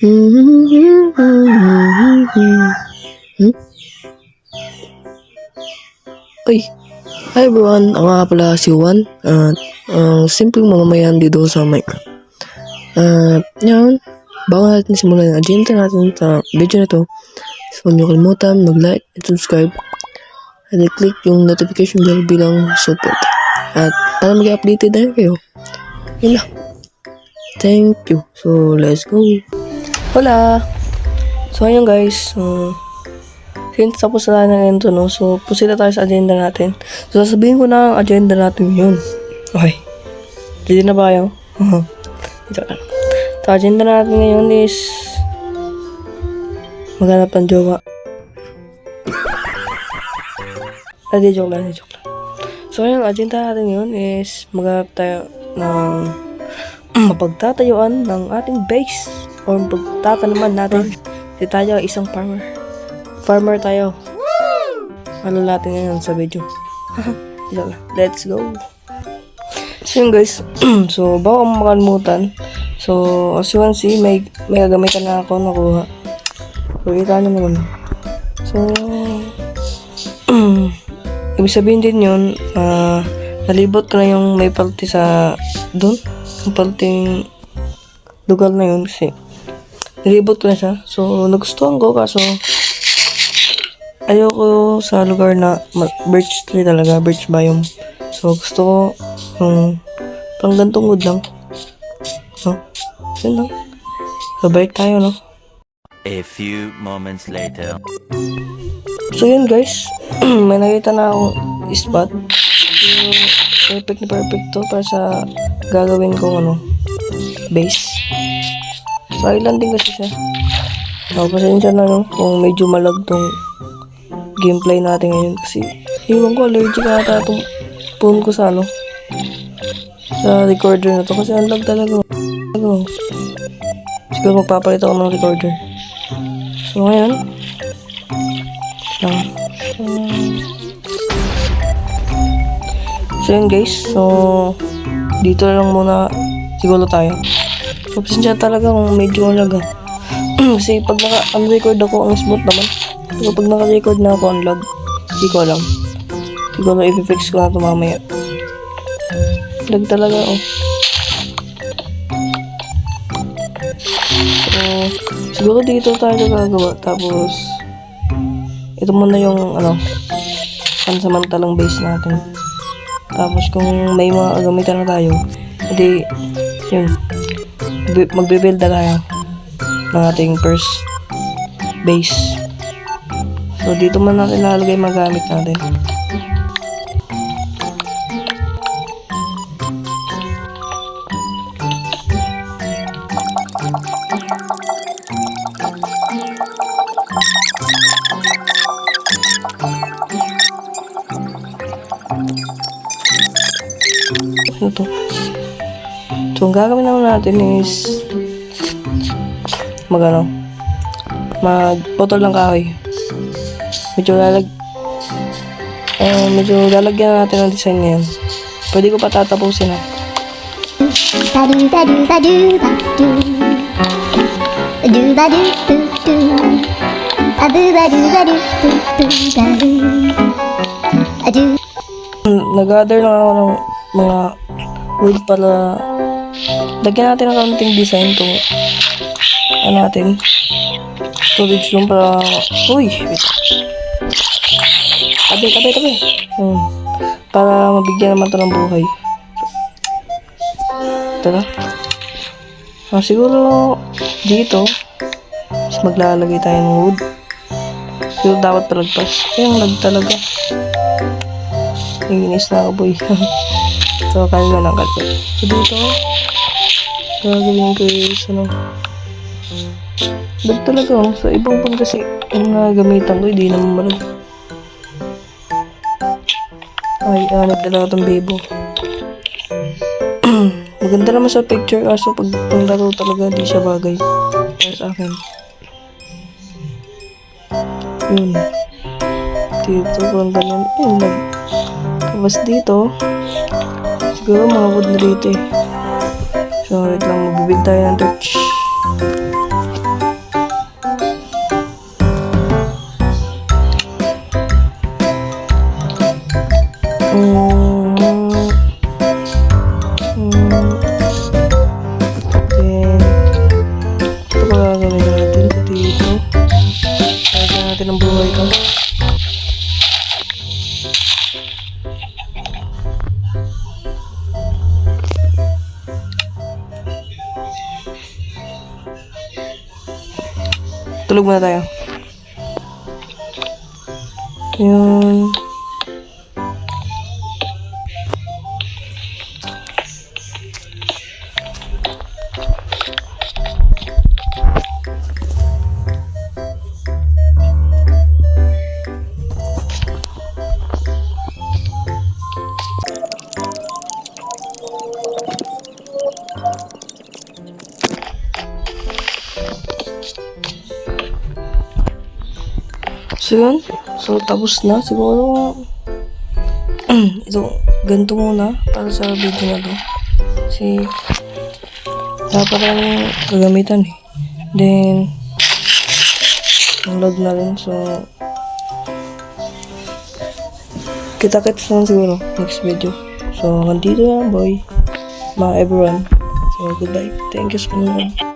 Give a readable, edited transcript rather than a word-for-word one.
Uy, hi everyone, ako nga pala si Juan at ang simpleng mamamayan dito sa mic. At yun, bago natin simulan ang agenda natin sa video na to, huwag niyo kalimutan mag-like and subscribe at i-click yung notification bell bilang support. At para maging updated na kayo. Yun lang. Thank you. So, let's go. Hola! So, ayun guys. Since tapos na ngayon to, no? So, pusita tayo sa agenda natin. So, sasabihin ko na ang agenda natin yun. Okay. Ready na ba kayo? Ito lang. So, agenda natin ngayon is maghanap ng jowa. Joke lang. So, yung agenda natin ngayon is maghanap tayo ng mapagtatayuan ng ating base or pagtatanaman natin. Kasi tayo isang farmer tayo. Ano natin ngayon sa video. Let's go. So yun guys. So bago ako makalimutan, so as you can see, may gagamitan na ako nakuha. So kita nyo naman. So ibig sabihin din yun, nalibot ko na yung may party sa doon. Yung parting lugar na yun kasi nalibot ko na siya. So nagustuhan ko kaso ayoko sa lugar na birch tree talaga, birch biome. So gusto ko yung pang gantong wood lang. No? Yun lang. So balik tayo, no? A few moments later. So yun guys, may nakita na akong spot. So, perfect to para sa gagawin kong base. So island din kasi siya. So pasensya na no, kung medyo malag tong gameplay natin ngayon kasi iwan ko allergic ata itong phone ko sa sa recorder na to kasi ang lag talaga. Siguro magpapalit ako ng recorder. So ngayon so yun guys, so dito lang muna siguro tayo. So pasensya talaga kung medyo lag kasi pag naka-record ako ang smooth naman. So, pag naka-record na ako ang lag, hindi ko alam. Siguro i-fix ko na ito mamaya. Lag talaga So, siguro dito tayo gagawa. Tapos, ito muna yung pansamantalang base natin. Tapos, kung may mga gamitan na tayo, hindi, yun, magbe-build na tayo ng ating first base. So, dito man natin lalagay magamit natin. Ano to? So, ang gagawin naman natin is mag-potol ng kahoy. Medyo lalagyan natin ng design na yan. Pwede ko pa tatapusin Nag-gather lang ako ng mga wood para lagyan natin ng kaunting design to natin storage room para tabi para mabigyan naman ito ng buhay. Tara siguro dito mas maglalagay tayo ng wood. Siguro dapat palagpas lag talaga. Inis na ako boy. So kaya na lang so dito gagawin ko is lag talaga so ibang pang kasi yung gamitan ko hindi naman malag. Ay, talaga itong bebo. Maganda naman sa picture kaso pag panglaro talaga di siya bagay para sa akin. Yun. Dito kung ganyan. Tapos dito siguro mga wood na dito So wait lang, magbibig tayo ng torch. tulog muna tayo. Yun. So yun, so tapos na siguro. Ito, ganito muna para sa video na to. Kasi dapat lang gagamitan eh. Then ang load na rin, so kita-kits lang siguro next video. So hanggang dito na boy, mga everyone. So goodbye, thank you so much.